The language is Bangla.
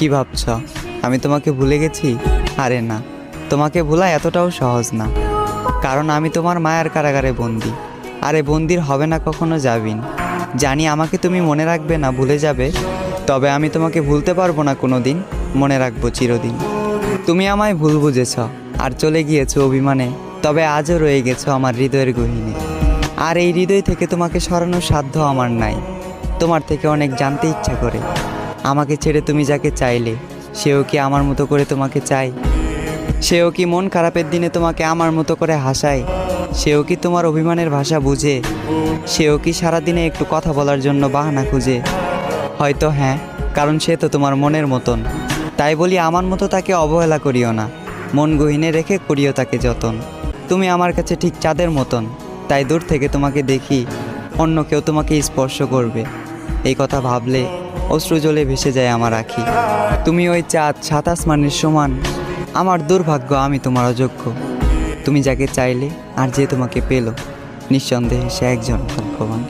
কি ভাবছ আমি তোমাকে ভুলে গেছি? আরে না, তোমাকে ভোলা এতটাও সহজ না, কারণ আমি তোমার মায়ার কারাগারে বন্দি। আরে বন্দির হবে না কখনো যাবিন। জানি আমাকে তুমি মনে রাখবে না, ভুলে যাবে, তবে আমি তোমাকে ভুলতে পারবো না কোনো দিন, মনে রাখবো চিরদিন। তুমি আমায় ভুল বুঝেছ আর চলে গিয়েছো অভিমানে, তবে আজও রয়ে গেছো আমার হৃদয়ের গহীনে। আর এই হৃদয় থেকে তোমাকে সরানোর সাধ্য আমার নাই। তোমার থেকে অনেক জানতে ইচ্ছা করে, আমাকে ছেড়ে তুমি যাকে চাইলে সেও কি আমার মতো করে তোমাকে চায়? সেও কি মন খারাপের দিনে তোমাকে আমার মতো করে হাসায়? সেও কি তোমার অভিমানের ভাষা বুঝে? সেও কি সারাদিনে একটু কথা বলার জন্য বাহানা খুঁজে? হয়তো হ্যাঁ, কারণ সে তো তোমার মনের মতন। তাই বলি আমার মতো তাকে অবহেলা করিও না, মন গহীনে রেখে করিও তাকে যতন। তুমি আমার কাছে ঠিক চাঁদের মতন, তাই দূর থেকে তোমাকে দেখি অন্য কেউ তোমাকে স্পর্শ করবে, এই কথা ভাবলে অশ্রু জলে ভেসে যায় আমার আঁখি। তুমি ওই চাঁদ, সাত আসমানের সমান, আমার দুর্ভাগ্য আমি তোমার অযোগ্য। তুমি যাকে চাইলে আর যে তোমাকে পেল, নিঃসন্দেহে সে একজন ভাগ্যবান।